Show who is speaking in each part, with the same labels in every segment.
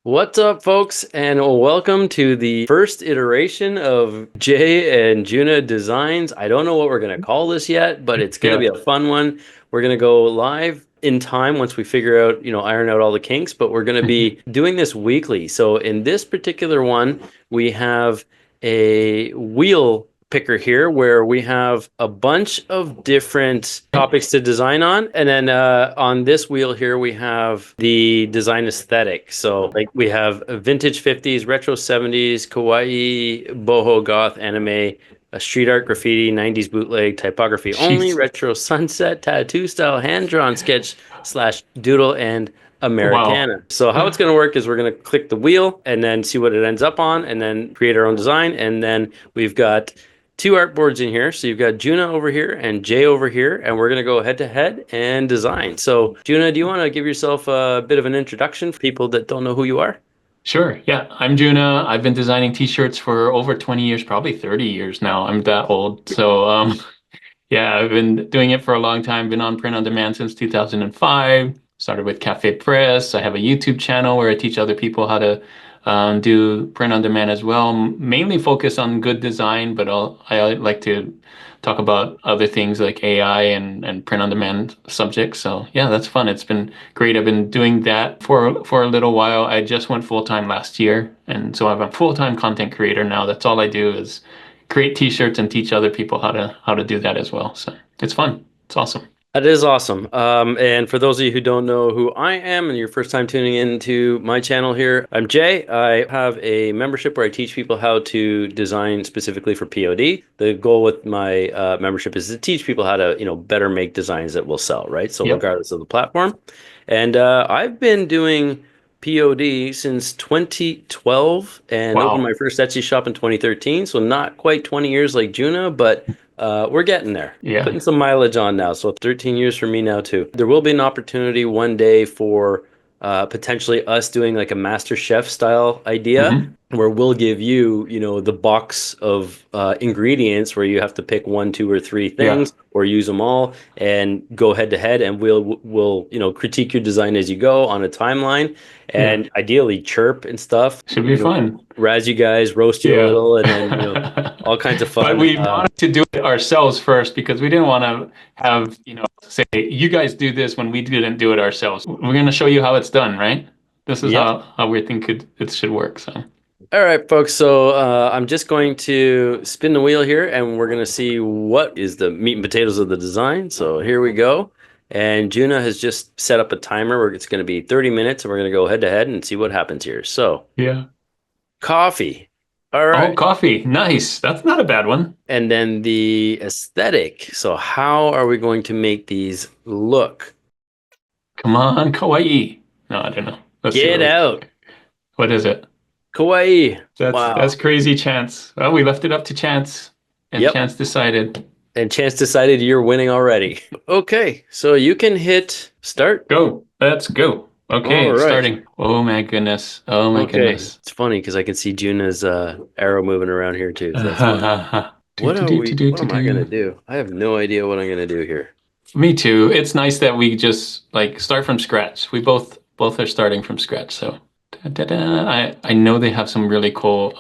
Speaker 1: What's up, folks, and welcome to the first iteration of Jay and Juna Designs. I don't know what we're going to call this yet, but it's going to
Speaker 2: Yeah.
Speaker 1: be a fun one. We're going to go live in time once we figure out, iron out all the kinks, but we're going to be doing this weekly. So in this particular one, we have a wheel picker here where we have a bunch of different topics to design on, and then on this wheel here we have the design aesthetic. So like we have vintage 50s, retro 70s, kawaii, boho, goth, anime, a street art, graffiti, 90s bootleg, typography only,
Speaker 2: Jeez.
Speaker 1: retro sunset, tattoo style, hand-drawn sketch slash doodle, and
Speaker 2: Wow.
Speaker 1: Americana. So how it's going to work is we're going to click the wheel and then see what it ends up on and then create our own design. And then we've got two artboards in here. So you've got Juna over here and Jay over here, and we're going to go head to head and design. So Juna, do you want to give yourself a bit of an introduction for people that don't know who you are?
Speaker 2: Sure. Yeah. I'm Juna. I've been designing t-shirts for over 20 years, probably 30 years now. I'm that old. Yeah, I've been doing it for a long time. Been on print on demand since 2005. Started with Cafe Press. I have a YouTube channel where I teach other people how to do print on demand as well. Mainly focus on good design, but I like to talk about other things like AI and print on demand subjects. So yeah, that's fun. It's been great. I've been doing that for a little while. I just went full time last year, and so I'm a full time content creator now. That's all I do is create t-shirts and teach other people how to do that as well. So it's fun. It's awesome.
Speaker 1: That is awesome. And for those of you who don't know who I am and your first time tuning into my channel here, I'm Jay. I have a membership where I teach people how to design specifically for POD. The goal with my membership is to teach people how to, better make designs that will sell, right? So
Speaker 2: Yep.
Speaker 1: regardless of the platform. And I've been doing POD since 2012 and opened
Speaker 2: Wow.
Speaker 1: my first Etsy shop in 2013. So not quite 20 years like Juna, but we're getting there.
Speaker 2: Yeah.
Speaker 1: Putting some mileage on now. So 13 years for me now too. There will be an opportunity one day for potentially us doing like a Master Chef style idea
Speaker 2: Hmm.
Speaker 1: where we'll give you, the box of ingredients where you have to pick one, two, or three
Speaker 2: Yeah.
Speaker 1: things or use them all and go head to head, and we'll critique your design as you go on a timeline,
Speaker 2: Yeah.
Speaker 1: and ideally chirp and stuff,
Speaker 2: Should be fun.
Speaker 1: razz you guys, roast you a
Speaker 2: Yeah.
Speaker 1: little, and then all kinds of
Speaker 2: But
Speaker 1: fun.
Speaker 2: we wanted to do it ourselves first because we didn't want to have, say, you guys do this when we didn't do it ourselves. We're going to show you how it's done, right? This is
Speaker 1: Yep.
Speaker 2: how we think it should work. So,
Speaker 1: All right, folks. So I'm just going to spin the wheel here, and we're going to see what is the meat and potatoes of the design. So here we go. And Juna has just set up a timer where it's going to be 30 minutes, and we're going to go head to head and see what happens here. So
Speaker 2: yeah.
Speaker 1: coffee. All
Speaker 2: Oh,
Speaker 1: right.
Speaker 2: coffee. Nice. That's not a bad one.
Speaker 1: And then the aesthetic. So how are we going to make these look?
Speaker 2: Come on, Kawaii. No, I don't know. Let's see
Speaker 1: Get out.
Speaker 2: what is it?
Speaker 1: Kawaii.
Speaker 2: That's
Speaker 1: Wow.
Speaker 2: crazy, Chance. Well, we left it up to Chance, and
Speaker 1: Yep.
Speaker 2: Chance decided.
Speaker 1: And Chance decided you're winning already. Okay, so you can hit start.
Speaker 2: Go. Let's go.
Speaker 1: All
Speaker 2: Okay, it's
Speaker 1: right.
Speaker 2: starting. Oh my goodness. Oh my
Speaker 1: Okay.
Speaker 2: goodness.
Speaker 1: It's funny because I can see Juna's arrow moving around here too. So that's fun.
Speaker 2: Do, do, do, do, do,
Speaker 1: What
Speaker 2: do,
Speaker 1: am I gonna
Speaker 2: do.
Speaker 1: do? I have no idea what I'm gonna do here.
Speaker 2: Me too. It's nice that we just like start from scratch. We both are starting from scratch. So da, da, da. I know they have some really cool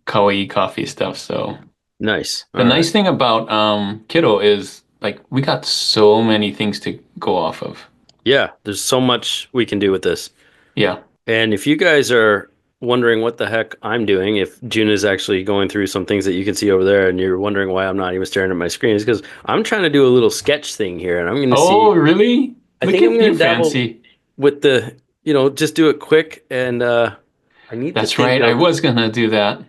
Speaker 2: kawaii coffee stuff. So
Speaker 1: Nice.
Speaker 2: the
Speaker 1: All right.
Speaker 2: nice thing about Kiddo is like we got so many things to go off of.
Speaker 1: Yeah, there's so much we can do with this.
Speaker 2: Yeah.
Speaker 1: And if you guys are wondering what the heck I'm doing, if Juna's actually going through some things that you can see over there and you're wondering why I'm not even staring at my screen, it's because I'm trying to do a little sketch thing here, and I'm gonna see.
Speaker 2: Oh, really?
Speaker 1: I
Speaker 2: Look
Speaker 1: think I'm
Speaker 2: at
Speaker 1: gonna
Speaker 2: you,
Speaker 1: dabble
Speaker 2: fancy.
Speaker 1: with the, just do it quick, and I need to
Speaker 2: That's
Speaker 1: think
Speaker 2: right. I
Speaker 1: of.
Speaker 2: was gonna do that.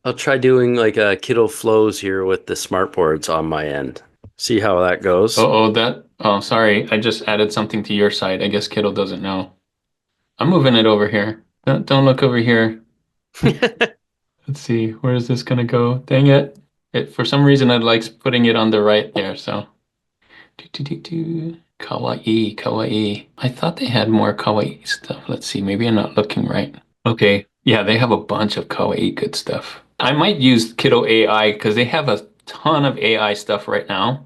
Speaker 1: I'll try doing like a Kiddo flows here with the smartboards on my end. See how that goes.
Speaker 2: Oh, sorry. I just added something to your site. I guess Kiddo doesn't know. I'm moving it over here. Don't look over here. Let's see. Where is this gonna go? Dang it. For some reason it likes putting it on the right there, so. Do, do, do, do. Kawaii, kawaii. I thought they had more kawaii stuff. Let's see. Maybe I'm not looking right. Okay. Yeah, they have a bunch of kawaii good stuff. I might use Kiddo AI because they have a ton of AI stuff right now.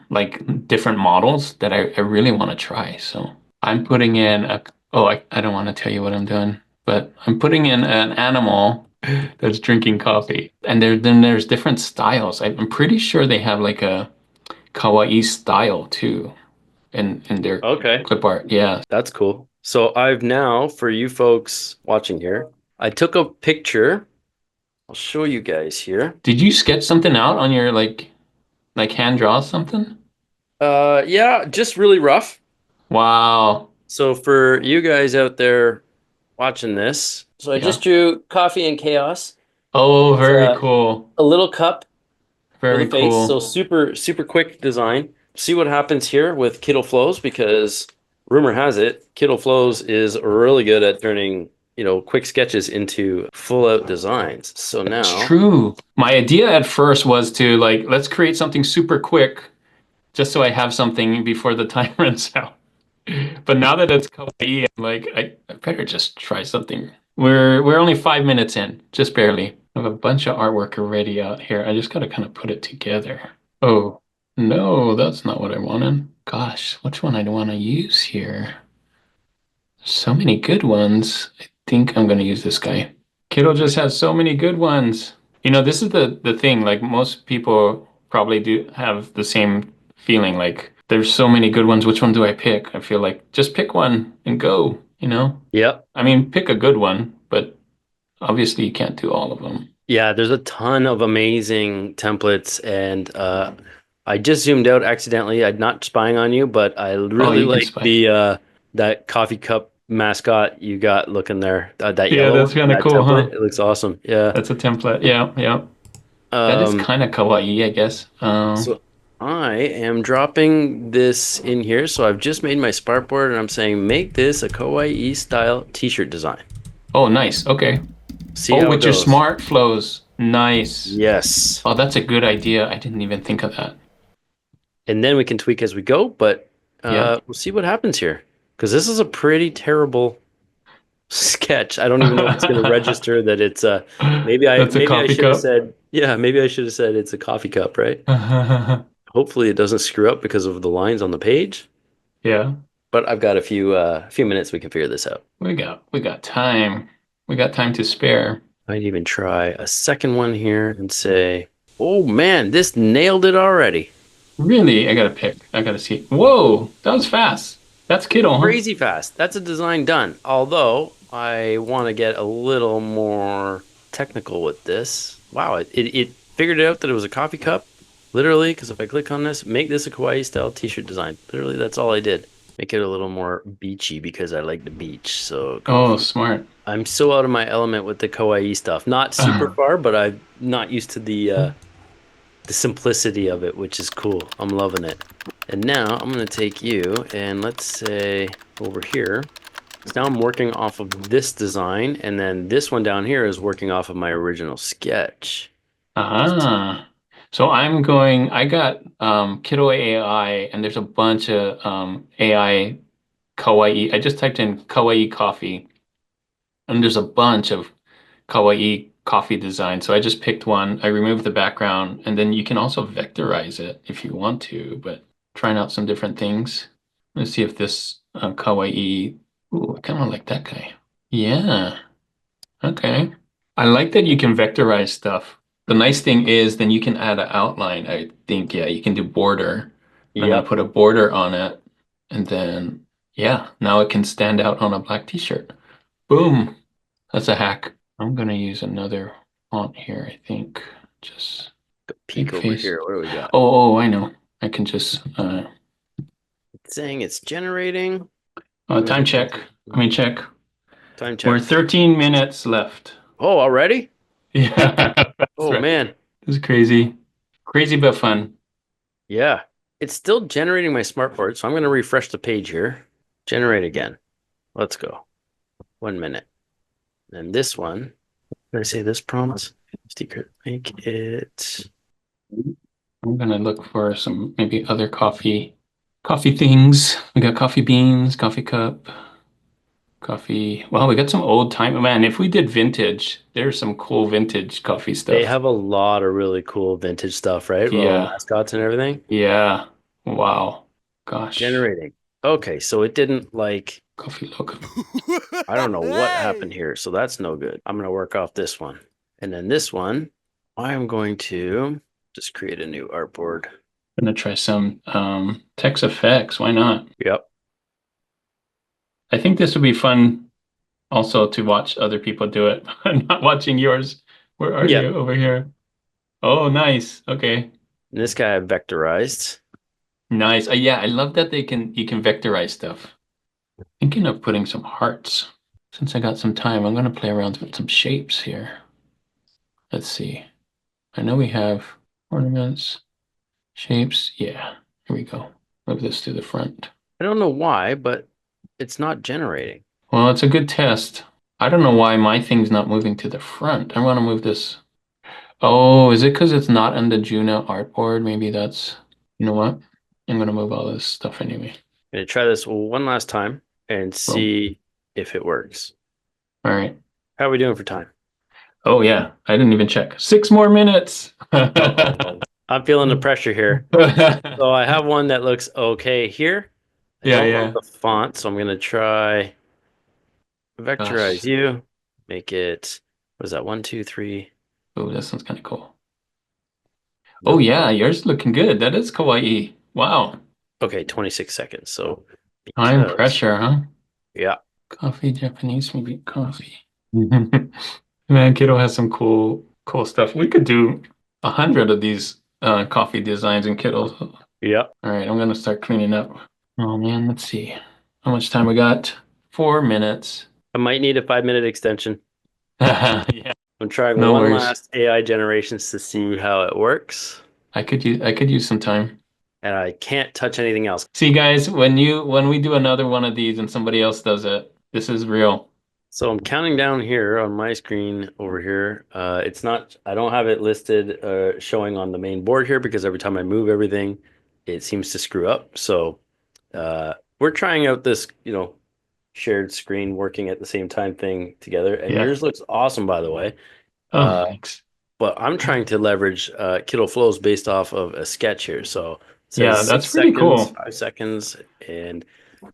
Speaker 2: Like different models that I really want to try. So I'm putting in Oh, I don't want to tell you what I'm doing, but I'm putting in an animal that's drinking coffee. And then there's different styles. I'm pretty sure they have like a kawaii style too in their
Speaker 1: Okay.
Speaker 2: clip art. Yeah.
Speaker 1: That's cool. So I've now, for you folks watching here, I took a picture. I'll show you guys here.
Speaker 2: Did you sketch something out on your like hand draw something?
Speaker 1: Yeah, just really rough.
Speaker 2: Wow.
Speaker 1: So for you guys out there watching this, so I
Speaker 2: Yeah.
Speaker 1: just drew Coffee and Chaos.
Speaker 2: Oh,
Speaker 1: It's
Speaker 2: very cool.
Speaker 1: a little cup with a
Speaker 2: Very
Speaker 1: face, so
Speaker 2: cool.
Speaker 1: super quick design. See what happens here with Kittle Flows because rumor has it Kittle Flows is really good at turning, quick sketches into full out designs. So
Speaker 2: That's
Speaker 1: now,
Speaker 2: true. My idea at first was to like, let's create something super quick just so I have something before the time runs out. But now that it's kawaii, I'm like, I better just try something. We're only 5 minutes in, just barely. I have a bunch of artwork already out here. I just gotta kind of put it together. Oh, no, that's not what I wanted. Gosh, which one I want to use here? So many good ones. I think I'm gonna use this guy. Kiddo just has so many good ones. This is the thing. Like most people probably do have the same feeling. Like there's so many good ones. Which one do I pick? I feel like just pick one and go.
Speaker 1: yep.
Speaker 2: I mean, pick a good one, but obviously you can't do all of them.
Speaker 1: Yeah, there's a ton of amazing templates, and I just zoomed out accidentally. I'm not spying on you, but I
Speaker 2: Oh,
Speaker 1: really
Speaker 2: you can
Speaker 1: like
Speaker 2: spy.
Speaker 1: the that coffee cup mascot you got looking there. That
Speaker 2: Yeah,
Speaker 1: yellow
Speaker 2: that's
Speaker 1: one,
Speaker 2: kind of
Speaker 1: that
Speaker 2: cool, huh?
Speaker 1: template. It looks awesome. Yeah.
Speaker 2: That's a template. Yeah, yeah. That is
Speaker 1: Um,
Speaker 2: kind of kawaii, I guess.
Speaker 1: so I am dropping this in here. So I've just made my spark board, and I'm saying make this a kawaii style t-shirt design.
Speaker 2: Oh, nice. Okay.
Speaker 1: See
Speaker 2: Oh,
Speaker 1: how it
Speaker 2: with your
Speaker 1: goes.
Speaker 2: smart flows. Nice.
Speaker 1: Yes.
Speaker 2: Oh, that's a good idea. I didn't even think of that.
Speaker 1: And then we can tweak as we go, but
Speaker 2: Yeah.
Speaker 1: we'll see what happens here. Because this is a pretty terrible sketch. I don't even know if it's going to register that it's
Speaker 2: That's a
Speaker 1: maybe I
Speaker 2: coffee
Speaker 1: should have
Speaker 2: cup.
Speaker 1: said, yeah, maybe I should have said it's a coffee cup, right? Hopefully it doesn't screw up because of the lines on the page.
Speaker 2: Yeah.
Speaker 1: But I've got a few minutes we can figure this out.
Speaker 2: We got time. We got time to spare.
Speaker 1: Might even try a second one here and say, oh man, this nailed it already.
Speaker 2: Really, I gotta pick. I gotta see. Whoa, that was fast. That's kiddo, huh?
Speaker 1: Crazy fast. That's a design done. Although I want to get a little more technical with this. Wow, it figured out that it was a coffee cup. Literally, because if I click on this, make this a kawaii style t-shirt design. Literally, that's all I did. Make it a little more beachy because I like the beach. So
Speaker 2: Oh,
Speaker 1: coffee.
Speaker 2: smart.
Speaker 1: I'm so out of my element with the kawaii stuff. Not super far, but I'm not used to the simplicity of it, which is cool. I'm loving it. And now I'm going to take you and let's say over here. So now I'm working off of this design, and then this one down here is working off of my original sketch.
Speaker 2: Ah. So I got Kiddo AI and there's a bunch of AI kawaii. I just typed in kawaii coffee and there's a bunch of kawaii coffee design. So I just picked one. I removed the background, and then you can also vectorize it if you want to, but trying out some different things. Let's see if this kawaii. Ooh, I kind of like that guy. Yeah. Okay. I like that you can vectorize stuff. The nice thing is then you can add an outline. I think, yeah, you can do border. And I'm going to
Speaker 1: Yep.
Speaker 2: put a border on it. And then, yeah, now it can stand out on a black t-shirt. Boom. That's a hack. I'm gonna use another font here, I think. Just
Speaker 1: Peek
Speaker 2: big
Speaker 1: over
Speaker 2: face.
Speaker 1: here. What do we got?
Speaker 2: I know. I can just
Speaker 1: It's saying it's generating. What is
Speaker 2: time
Speaker 1: it?
Speaker 2: check. I mean check.
Speaker 1: Time
Speaker 2: We're
Speaker 1: check.
Speaker 2: 13 minutes left.
Speaker 1: Oh, already?
Speaker 2: Yeah, that's
Speaker 1: Oh
Speaker 2: right.
Speaker 1: man.
Speaker 2: It's crazy. Crazy but fun.
Speaker 1: Yeah. It's still generating my smartboard, so I'm going to refresh the page here. Generate again. Let's go. 1 minute. And this one, did I say this prompt? Secret. Make it.
Speaker 2: I'm gonna look for some maybe other coffee things. We got coffee beans, coffee cup, coffee. Well, we got some old time. Man, if we did vintage, there's some cool vintage coffee
Speaker 1: They
Speaker 2: stuff.
Speaker 1: have a lot of really cool vintage stuff, right? With all the
Speaker 2: Yeah.
Speaker 1: mascots and everything.
Speaker 2: Yeah. Wow. Gosh.
Speaker 1: Generating. Okay, so it didn't like
Speaker 2: Coffee logo.
Speaker 1: I don't know what happened
Speaker 3: Hey!
Speaker 1: here, so that's no good. I'm going to work off this one. And then this one, I'm going to just create a new artboard.
Speaker 2: I'm gonna try some text effects. Why not?
Speaker 1: Yep.
Speaker 2: I think this would be fun also to watch other people do it. I'm not watching yours. Where are
Speaker 1: Yeah.
Speaker 2: you? Over here. Oh, nice. Okay.
Speaker 1: And this guy I vectorized.
Speaker 2: Nice. Yeah, I love that they can you can vectorize stuff. Thinking of putting some hearts. Since I got some time, I'm gonna play around with some shapes here. Let's see. I know we have ornaments, shapes. Yeah, here we go. Move this to the front.
Speaker 1: I don't know why, but it's not generating.
Speaker 2: Well, it's a good test. I don't know why my thing's not moving to the front. I want to move this. Oh, is it because it's not on the Juna artboard? Maybe that's, you know what? I'm gonna move all this stuff anyway.
Speaker 1: I'm going to try this one last time and
Speaker 2: Boom.
Speaker 1: see if it works.
Speaker 2: All right.
Speaker 1: How are we doing for time?
Speaker 2: Oh yeah, I didn't even check. 6 more minutes.
Speaker 1: I'm feeling the pressure here. So I have one that looks okay here. I
Speaker 2: Yeah,
Speaker 1: don't
Speaker 2: yeah.
Speaker 1: love the font, so I'm going to try vectorize
Speaker 2: Gosh.
Speaker 1: you. Make it, what is that? 1, 2, 3.
Speaker 2: Oh, this one's kind of cool. Oh
Speaker 1: Nope.
Speaker 2: yeah, yours looking good. That is kawaii. Wow.
Speaker 1: Okay, 26 seconds. So
Speaker 2: Time
Speaker 1: because,
Speaker 2: pressure, huh?
Speaker 1: yeah,
Speaker 2: Coffee, Japanese, maybe coffee. Man, Kiddo has some cool stuff. We could do 100 of these coffee designs in Kiddo.
Speaker 1: yeah.
Speaker 2: All right, I'm gonna start cleaning up. Oh man, let's see. How much time we got? 4 minutes.
Speaker 1: I might need a 5-minute extension.
Speaker 2: Yeah,
Speaker 1: I'm trying
Speaker 2: no
Speaker 1: one
Speaker 2: worries.
Speaker 1: last AI generations to see how it works.
Speaker 2: I could use some time.
Speaker 1: And I can't touch anything else.
Speaker 2: See guys, when we do another one of these and somebody else does it, this is real.
Speaker 1: So I'm counting down here on my screen over here. It's not, I don't have it listed showing on the main board here because every time I move everything, it seems to screw up. So we're trying out this, shared screen working at the same time thing together. And
Speaker 2: Yeah.
Speaker 1: yours looks awesome, by the way.
Speaker 2: Oh,
Speaker 1: Uh,
Speaker 2: thanks.
Speaker 1: but I'm trying to leverage Kiddo flows based off of a sketch here. So it says
Speaker 2: Yeah, that's
Speaker 1: 6
Speaker 2: pretty
Speaker 1: seconds,
Speaker 2: cool.
Speaker 1: 5 seconds, and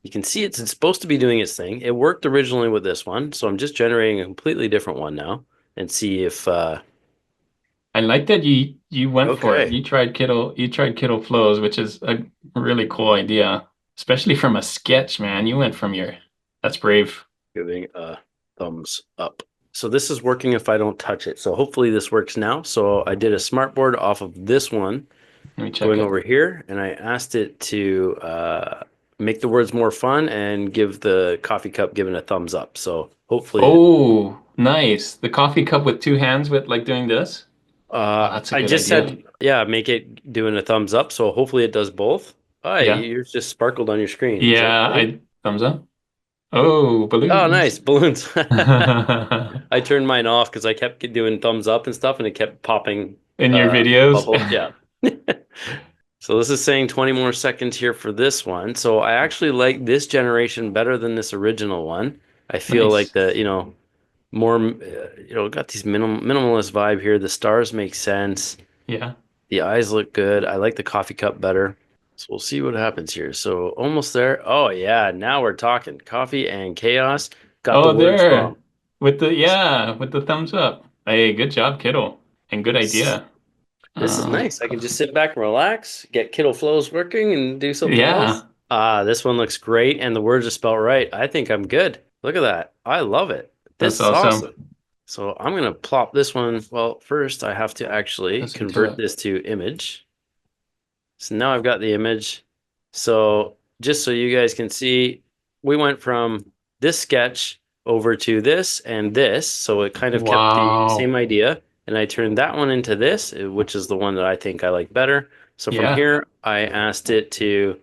Speaker 1: you can see it's supposed to be doing its thing. It worked originally with this one, so I'm just generating a completely different one now and see if
Speaker 2: I like that you went for it.
Speaker 1: okay,
Speaker 2: You tried Kiddo flows, which is a really cool idea, especially from a sketch, man. You went from your that's brave.
Speaker 1: giving a thumbs up. So this is working if I don't touch it. So hopefully this works now. So I did a smartboard off of this one
Speaker 2: Let me check
Speaker 1: going
Speaker 2: it.
Speaker 1: over here, and I asked it to make the words more fun and give the coffee cup given a thumbs up. So hopefully,
Speaker 2: Oh, nice. The coffee cup with two hands with like doing this. Oh, that's a
Speaker 1: I
Speaker 2: good
Speaker 1: just
Speaker 2: idea.
Speaker 1: said, yeah, make it doing a thumbs up. So hopefully it does both. Oh,
Speaker 2: Yeah.
Speaker 1: yours just sparkled on your screen. Is that
Speaker 2: Yeah,
Speaker 1: right?
Speaker 2: I thumbs up. Oh,
Speaker 1: Oh,
Speaker 2: balloons.
Speaker 1: nice. Balloons.
Speaker 2: In
Speaker 1: I turned mine off because I kept doing thumbs up and stuff and it kept popping
Speaker 2: your videos.
Speaker 1: bubbles. Yeah. So this is saying 20 more seconds here for this one. So I actually like this generation better than this original one. I feel like
Speaker 2: Nice.
Speaker 1: more, got these minimalist vibe here. The stars make sense.
Speaker 2: Yeah.
Speaker 1: The eyes look good. I like the coffee cup better. So we'll see what happens here. So almost there. Oh yeah, now we're talking. Coffee and chaos. Got the
Speaker 2: Oh,
Speaker 1: words
Speaker 2: there.
Speaker 1: wrong.
Speaker 2: With the thumbs up. Hey, good job, kiddo. And good idea.
Speaker 1: This is nice. I can just sit back and relax, get Kiddo Flows working and do something else.
Speaker 2: Yeah,
Speaker 1: Ah, this one looks great and the words are spelled right. I think I'm good. Look at that. I love it.
Speaker 2: that's
Speaker 1: This is
Speaker 2: awesome.
Speaker 1: awesome. So I'm gonna plop this one. Well, first I have to actually
Speaker 2: Listen to
Speaker 1: convert
Speaker 2: it.
Speaker 1: this to image. So now I've got the image. So just so you guys can see, we went from this sketch over to this and this. So it kind of kept the same
Speaker 2: Wow.
Speaker 1: idea. And I turned that one into this, which is the one that I think I like better. So from
Speaker 2: Yeah.
Speaker 1: here, I asked it to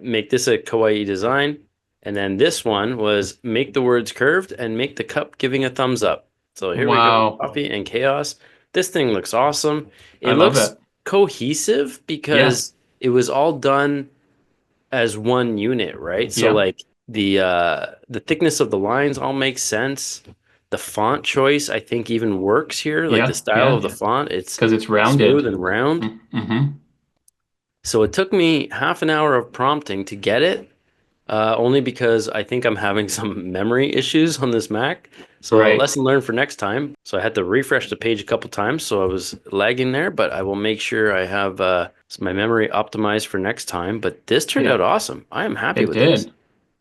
Speaker 1: make this a kawaii design. And then this one was make the words curved and make the cup giving a thumbs up. So here we go,
Speaker 2: Wow.
Speaker 1: coffee and chaos. This thing looks awesome.
Speaker 2: I
Speaker 1: It
Speaker 2: love
Speaker 1: looks
Speaker 2: it.
Speaker 1: cohesive
Speaker 2: Yeah.
Speaker 1: because it was all done as one unit, right? So
Speaker 2: Yeah.
Speaker 1: like the thickness of the lines all makes sense. The font choice, I think, even works here. Like the
Speaker 2: Yeah.
Speaker 1: style of
Speaker 2: Yeah.
Speaker 1: the font, it's
Speaker 2: Because it's
Speaker 1: smooth
Speaker 2: rounded.
Speaker 1: and round.
Speaker 2: Mm-hmm.
Speaker 1: So it took me half an hour of prompting to get it. only because I think I'm having some memory issues on this Mac. So
Speaker 2: Right.
Speaker 1: lesson learned for next time. So I had to refresh the page a couple times, so I was lagging there, but I will make sure I have my memory optimized for next time. But this turned
Speaker 2: Yeah,
Speaker 1: out awesome. I am happy
Speaker 2: it
Speaker 1: with this.
Speaker 2: did.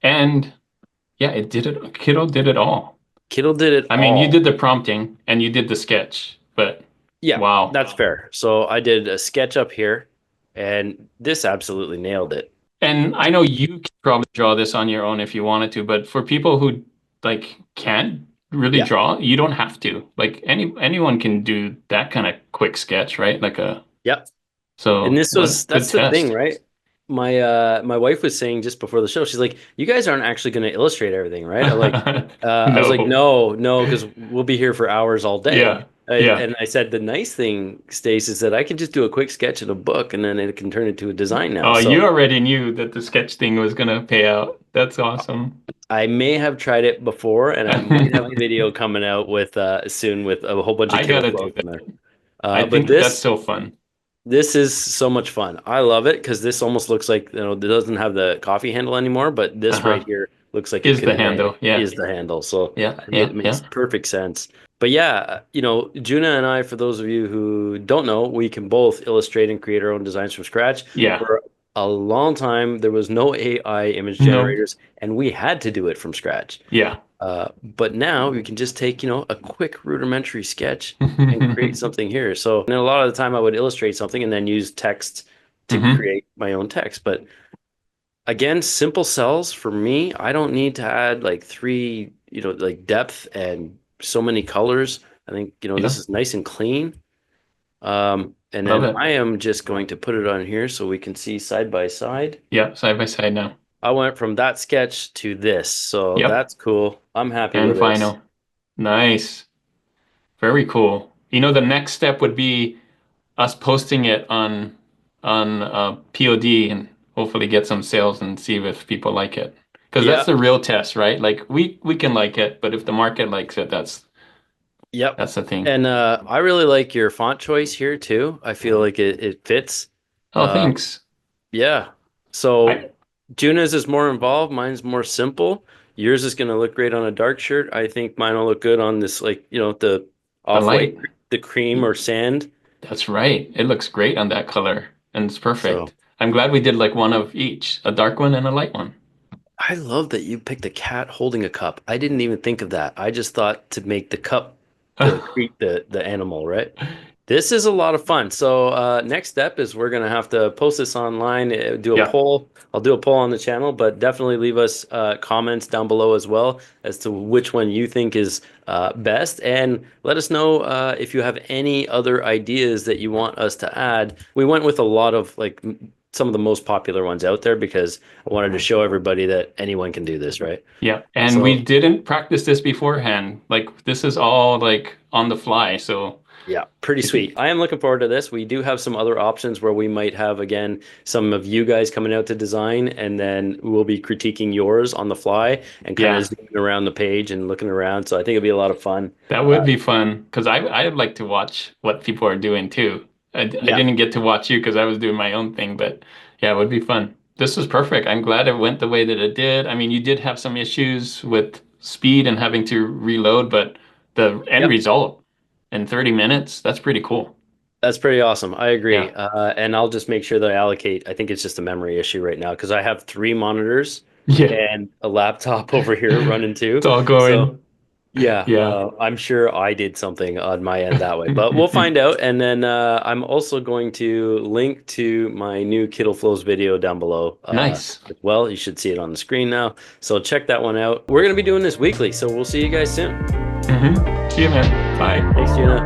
Speaker 2: And yeah, it did it. Kiddo did it all.
Speaker 1: Kittle did it
Speaker 2: I mean, you did
Speaker 1: all.
Speaker 2: the prompting and you did the sketch, but
Speaker 1: Yeah,
Speaker 2: wow.
Speaker 1: that's fair. So I did a sketch up here, and this absolutely nailed it.
Speaker 2: And I know you could probably draw this on your own if you wanted to, but for people who like can't really
Speaker 1: Yeah.
Speaker 2: draw, you don't have to. Like anyone can do that kind of quick sketch, right? Like a
Speaker 1: Yep. And
Speaker 2: so
Speaker 1: this
Speaker 2: what
Speaker 1: was
Speaker 2: good
Speaker 1: that's the thing,
Speaker 2: test.
Speaker 1: right? My wife was saying just before the show, she's like, "You guys aren't actually going to illustrate everything, right?" I was like,
Speaker 2: No.
Speaker 1: "No, no, because we'll be here for hours all day."
Speaker 2: Yeah. Yeah.
Speaker 1: And I said, "The nice thing, Stace, is that I can just do a quick sketch in a book, and then it can turn into a design now."
Speaker 2: Oh,
Speaker 1: So
Speaker 2: you already knew that the sketch thing was gonna pay out. That's awesome.
Speaker 1: I may have tried it before, and I might have a video coming out with soon with a whole bunch of
Speaker 2: I
Speaker 1: Kittle
Speaker 2: gotta do
Speaker 1: flows in there.
Speaker 2: that. I
Speaker 1: But
Speaker 2: think that's so fun.
Speaker 1: this is so much fun. I love it because this almost looks like, it doesn't have the coffee handle anymore, but this right
Speaker 2: Uh-huh.
Speaker 1: here looks like it
Speaker 2: Is
Speaker 1: could
Speaker 2: the handle. Yeah.
Speaker 1: is the handle. So
Speaker 2: Yeah.
Speaker 1: I think
Speaker 2: Yeah.
Speaker 1: it makes
Speaker 2: Yeah.
Speaker 1: perfect sense. But yeah, Juna and I, for those of you who don't know, we can both illustrate and create our own designs from scratch.
Speaker 2: Yeah.
Speaker 1: For a long time, there was no AI image
Speaker 2: No.
Speaker 1: generators, and we had to do it from scratch.
Speaker 2: Yeah.
Speaker 1: But now we can just take, a quick rudimentary sketch and create something here. So, and a lot of the time I would illustrate something and then use text to
Speaker 2: hmm
Speaker 1: create my own text. But again, simple cells for me, I don't need to add like three, like depth and so many colors. I think, this
Speaker 2: Yeah.
Speaker 1: is nice and clean. And
Speaker 2: Love
Speaker 1: then
Speaker 2: it.
Speaker 1: I am just going to put it on here so we can see side by side.
Speaker 2: Yeah. Side by side now.
Speaker 1: I went from that sketch to this, so
Speaker 2: Yep.
Speaker 1: that's cool. I'm happy
Speaker 2: And
Speaker 1: with this.
Speaker 2: final. Nice. Very cool. You know, the next step would be us posting it on POD and hopefully get some sales and see if people like it. Because that's
Speaker 1: Yeah.
Speaker 2: the real test, right? Like we can like it, but if the market likes it,
Speaker 1: Yep.
Speaker 2: that's the thing.
Speaker 1: And I really like your font choice here too. I feel like it fits.
Speaker 2: Oh,
Speaker 1: Uh,
Speaker 2: thanks.
Speaker 1: yeah. So
Speaker 2: I
Speaker 1: Juna's is more involved. Mine's more simple. Yours is going to look great on a dark shirt. I think mine will look good on this, like, the
Speaker 2: the
Speaker 1: off-white,
Speaker 2: light.
Speaker 1: the cream or sand.
Speaker 2: That's right. It looks great on that color, and it's
Speaker 1: So
Speaker 2: perfect. I'm glad we did like one of each, a dark one and a light one.
Speaker 1: I love that you picked a cat holding a cup. I didn't even think of that. I just thought to make the cup the animal, right? This is a lot of fun. So next step is we're gonna have to post this online, do a
Speaker 2: Yeah,
Speaker 1: poll. I'll do a poll on the channel, but definitely leave us comments down below as well as to which one you think is best, and let us know if you have any other ideas that you want us to add. We went with a lot of like some of the most popular ones out there because I wanted to show everybody that anyone can do this, right?
Speaker 2: yeah. And we
Speaker 1: So
Speaker 2: didn't practice this beforehand. Like this is all like on the fly. So
Speaker 1: yeah, pretty
Speaker 2: if you,
Speaker 1: sweet. I am looking forward to this. We do have some other options where we might have, again, some of you guys coming out to design, and then we'll be critiquing yours on the fly and kind of
Speaker 2: yeah,
Speaker 1: zooming around the page and looking around. So I think it'll be a lot of fun.
Speaker 2: that would be fun because I'd like to watch what people are doing too. I
Speaker 1: Yeah,
Speaker 2: didn't get to watch you because I was doing my own thing, but yeah, it would be fun. This was perfect. I'm glad it went the way that it did. I mean, you did have some issues with speed and having to reload, but the end
Speaker 1: yep.
Speaker 2: result in 30 minutes, that's pretty cool.
Speaker 1: That's pretty awesome. I agree.
Speaker 2: Yeah.
Speaker 1: And I'll just make sure that I allocate. I think it's just a memory issue right now because I have three monitors
Speaker 2: Yeah.
Speaker 1: and a laptop over here running
Speaker 2: It's
Speaker 1: too.
Speaker 2: all
Speaker 1: So
Speaker 2: going.
Speaker 1: yeah,
Speaker 2: Yeah.
Speaker 1: I'm sure I did something on my end that way, but we'll find out. And then I'm also going to link to my new Kittle Flows video down below
Speaker 2: Nice.
Speaker 1: as well. You should see it on the screen now. So check that one out. We're going to be doing this weekly, so we'll see you guys soon.
Speaker 2: See you, man. Bye.
Speaker 1: Thanks, Gina.